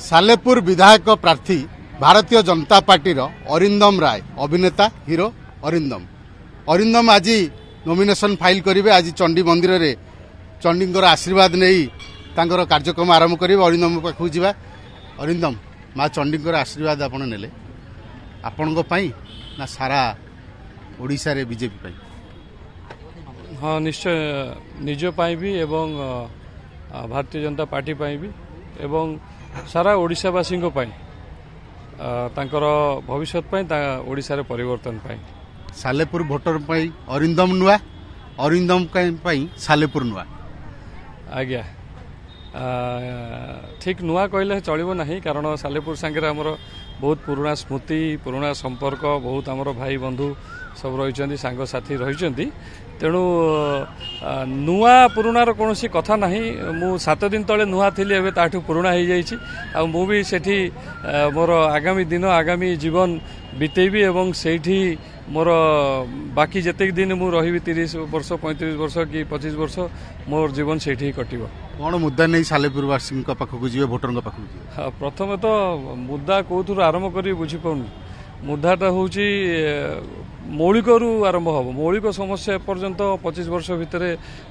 सालेपुर विधायक प्रार्थी भारतीय जनता पार्टी अरिंदम राय अभिनेता हीरो अरिंदम आज नॉमिनेशन फाइल करेंगे। आज चंडी मंदिर रे चंडी आशीर्वाद नहीं तांकर कार्यक्रम आरंभ करेंगे। अरिंदम पाखु जा अरिंदम माँ चंडी आशीर्वाद आपण नेले आपण ना सारा ओडिशा रे बीजेपी पाई? हाँ निश्चय निज पाई भी एवं भारतीय जनता पार्टी पाई भी एवं सारा ओडिशावासी तांकर भविष्य ओडिशा रे परिवर्तन पाई। सालेपुर भोटर पाई अरिंदम नुआ अरिंदम पाई सालेपुर नुआ आज्ञा ठीक नुआ कहले चलिबो नहीं, कारण सालेपुर सांगे आमर बहुत पुराना स्मृति पुराना संपर्क बहुत आमर भाई बंधु सब रही सांगसाथी रही। तेणु नुआ पुराणार कौन कथा ना। मु 7 दिन तले नुआ थी एवं ताठू पुराना हो जाइए। मु भी सेठी मोर आगामी दिन आगामी जीवन बितेबी एवं सेठी मोर बाकी जिते दिन मु रही 30 वर्ष 35 वर्ष कि 25 वर्ष मोर जीवन सेठी कटिबो। कौन मुद्दा नहीं सालेपुरवासी पाखक जी भोटर पाखक जी? हाँ प्रथम तो मुद्दा कौथुर आरंभ करी बुझी पाऊनी। मुद्दाटा हूँ मौलिक आरंभ हम। मौलिक समस्या पर्यंत 25 वर्ष भितर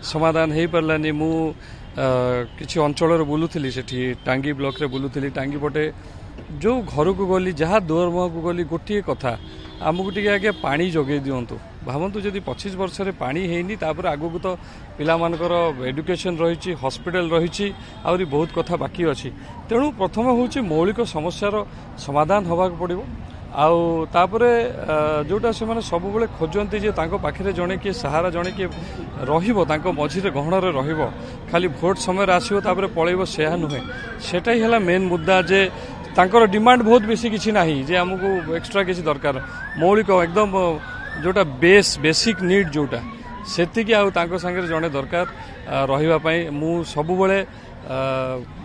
समाधान हो पारानी। मु किसी अंचल बुलूली सेठी टांगी ब्लॉक रे बुलूली। टांगी पटे जो घर को गली जहाँ दुआर मुह को गली गोटे कथा आमको टे आगे पानी जगे दिंतु। भावतु जदि 25 वर्ष पानी हैनी तापर आगु तो पिला मानकर एडुकेशन रही हॉस्पिटल रही आहरी बहुत कथा बाकी अच्छी। तेणु प्रथम हूँ मौलिक समस्यार समाधान होगा पड़ो। आउ तापरे जोटा से माने सब बेले खोजती जे तांको पाखरे जणे किए सहारा जणे किए रहिबो तांको मझिरे गहणरे रहिबो। खाली भोट समय आसिबो तापरे पळेइबो सेहा नुहे। सेटा ही हला मेन मुद्दा जे तांकर डिमांड बहुत बेसी किछि नाही जे हमकु एक्स्ट्रा किछि दरकार। मौलिक एकदम जोटा बेसिक नीड जोटा सेति कि आउ तांको संगे जणे दरकार रहिबा पई मु सब बेले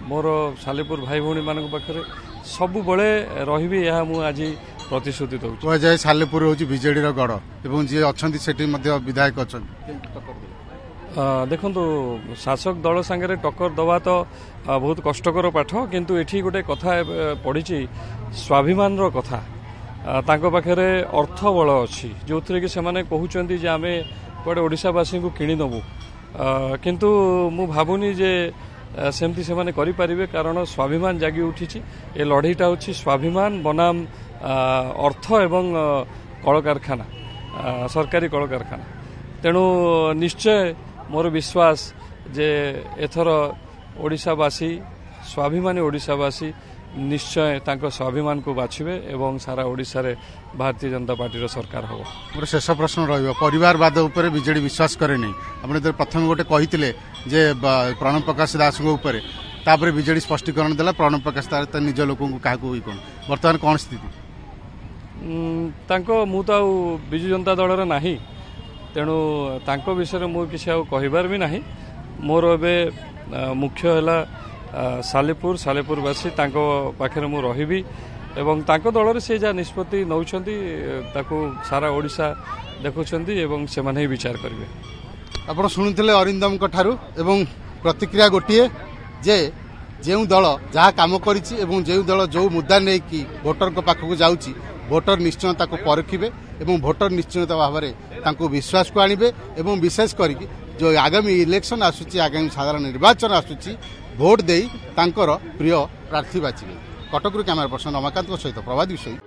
मोर सालेपुर भाई भौणी मानक पाखरे सब बेले रहिबी। यह मु आज प्रतिश्रुति दौर कह सालेपुर हूँ बीजेडी गढ़ एवं जी अच्छा विधायक अच्छा देखु शासक दल सांगे टक्कर दवा तो बहुत कष्टकर पाठ। किंतु एठी गोटे कथा पड़ी स्वाभिमान कथा तांको पाखरे अर्थ बल अच्छी जो थे कि सेमाने कहउचंती जे आमे कुआडे ओडिशावासी को किणी नबु। किंतु मु भाबुनी जे सेमती से माने करि परिबे, कारण स्वाभिमान जागी उठी। ए लड़ईटा होछि स्वाभिमान बनाम अर्थ एवं कलकारखाना सरकारी कलकारखाना। तेणु निश्चय मोर विश्वास जे एथर ओडिशावासी स्वाभिमानी ओडिशावासी निश्चय तांको स्वाभिमान को बाछिबे एवं सारा ओडिशा रे भारतीय जनता पार्टी रो सरकार हो। मोर शेष प्रश्न रहिबो परिवारवाद ऊपर बीजेडी विश्वास करे नहीं। आपने तो प्रथम गोटे कहिथिले जे प्रणव प्रकाश दास ऊपर तापर बीजेडी स्पष्टीकरण देला प्रणव प्रकाश दास निज लोक काहकु बर्तमान कौन स्थिति तांको मु तो बिजु जनता दल रे नाही। तेणु तांको विषय मु किसी कहबार भी नाही। मोर एबे मुख्य हैला सालेपुरवासी तांको पाखरे मु रहिबी एवं तांको दल रे से जा निष्पत्ति नौछंती ताको सारा ओडिशा देखुछंती एवं से माने विचार करिवे। आपण सुनिथिले अरिंदम ठारू एवं प्रतिक्रिया गोटिए जे जेउ दल जहाँ काम करिछि एवं जेउ दल जो मुद्दा नै कि भोटर को पाखकु जाउछि भोटर निश्चय ताको परखिबे एवं भोटर निश्चित भाव में तांको विश्वास को आनिबे एवं विशेष करिक जो आगामी इलेक्शन आसुची आगामी साधारण निर्वाचन आसुची भोट देई तांकर प्रिय प्रार्थी बाछिबे। कटकरू कैमरा पर्सन रमाकांत सहित प्रभात विषय।